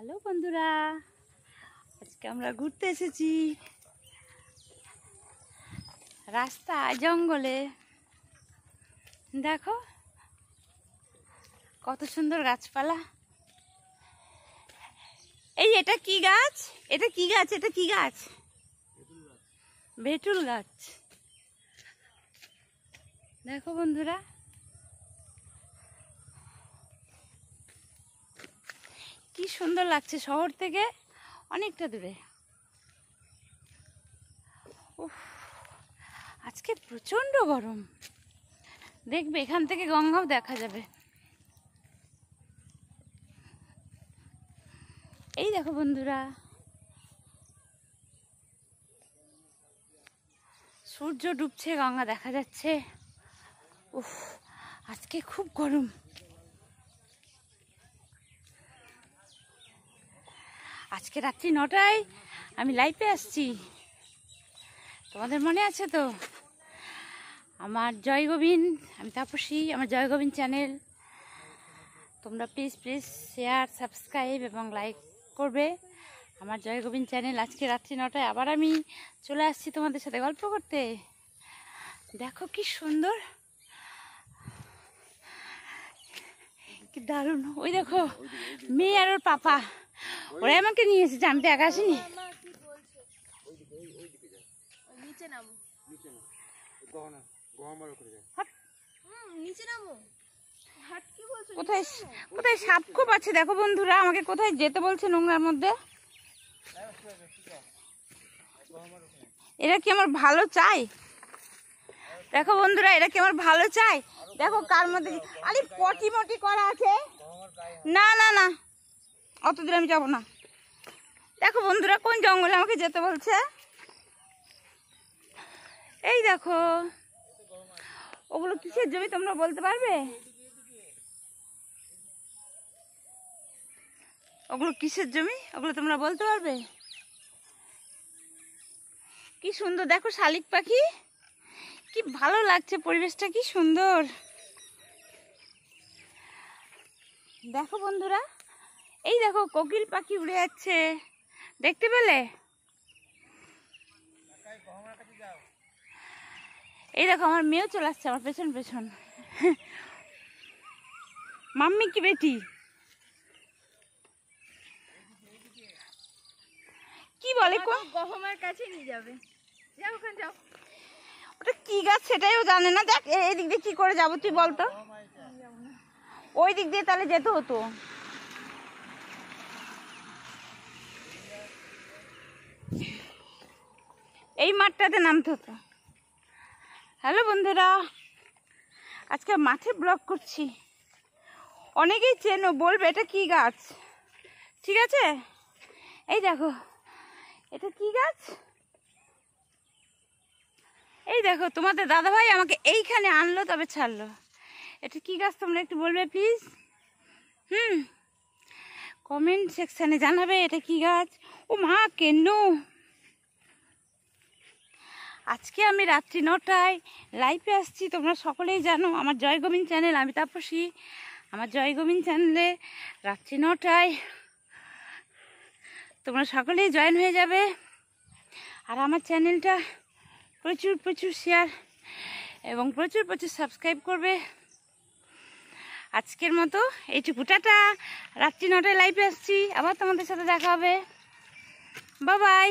Hello বন্ধুরা, আজকে আমরা ঘুরতে এসেছি রাস্তায় জঙ্গলে। দেখো কত সুন্দর গাছপালা। এই এটা কি গাছ? এটা কি গাছ? এটা কি গাছ? বেটুল গাছ। দেখো বন্ধুরা, কি সুন্দর লাগছে, শহর থেকে অনেকটা দূরে। উফ, আজকে প্রচন্ড গরম। দেখবে এখান থেকে গঙ্গাও দেখা যাবে। এই দেখো বন্ধুরা, সূর্য ডুবছে, গঙ্গা দেখা যাচ্ছে। উফ, আজকে খুব গরম। আজকে রাত্রি 9টায় আমি লাইভে আসছি, তোমাদের মনে আছে তো? আমার জয় গোবিন্দ, আমি তাপসী, আমার জয় গোবিন্দ চ্যানেল। তোমরা প্লিজ শেয়ার, সাবস্ক্রাইব এবং লাইক করবে আমার জয় গোবিন্দ চ্যানেল। আজকে রাত্রি 9টায় আবার আমি চলে আসছি তোমাদের সাথে গল্প করতে। দেখো কি সুন্দর, কি দারুণ। ওই দেখো মেয়ে আর ওর পাপা, ওরাই আমাকে নিয়ে এসেছে, আমি তো একা আসিনি। কোথায় কোথায় সাপ খুব আছে দেখো বন্ধুরা, আমাকে কোথায় যেতে বলছে নোংরার মধ্যে। এরা কি আমার ভালো চাই? দেখো বন্ধুরা, এরা কি আমার ভালো চাই? দেখো কার মধ্যে আরে পটি মটি করা আছে। না না না, অত দূরে আমি যাবো না। দেখো বন্ধুরা, কোন জঙ্গলে আমাকে যেতে বলছে। এই দেখো, ওগুলো কিসের জমি তোমরা বলতে পারবে? ওগুলো কিসের জমি, ওগুলো তোমরা বলতে পারবে? কি সুন্দর দেখো, শালিক পাখি, কি ভালো লাগছে, পরিবেশটা কি সুন্দর। দেখো বন্ধুরা, এই দেখো কোকিল পাখি উড়ে যাচ্ছে, দেখতে পেলে? এই দেখো আমার মেয়েও চলে আসছে আমার পেছন পেছন। মাম্মি কি বেটি, কি বলে? গহমার কাছে নিয়ে যাবে, যাও ওখানে যাও। ওটা কি গাছ সেটাইও জানে না। দেখ এই দিক দিয়ে কি করে যাবো তুই বলতো? ওই দিক দিয়ে তাহলে যেতে হতো। এই মাঠটাতে নামতে হতো। হ্যালো বন্ধুরা, আজকে মাঠে ব্লগ করছি। অনেকেই চেনো, বলবে এটা কি গাছ, ঠিক আছে? এই দেখো এটা কি গাছ? এই দেখো তোমাদের দাদাভাই আমাকে এইখানে আনলো, তবে ছাড়লো। এটা কি গাছ তোমরা একটু বলবে প্লিজ? কমেন্ট সেকশানে জানাবে এটা কি গাছ। ও মা কেন, আজকে আমি রাত্রি 9টায় লাইভে আসছি, তোমরা সকলেই জানো আমার জয় গোবিন্দ চ্যানেল, আমি তাপসী। আমার জয় গোবিন্দ চ্যানেলে রাত্রি 9টায় তোমরা সকলেই জয়েন হয়ে যাবে। আর আমার চ্যানেলটা প্রচুর শেয়ার এবং প্রচুর সাবস্ক্রাইব করবে। আজকের মতো এইটুকু, টাটা। রাত্রি 9টায় লাইভে আসছি, আবার তোমাদের সাথে দেখা হবে। Bye bye.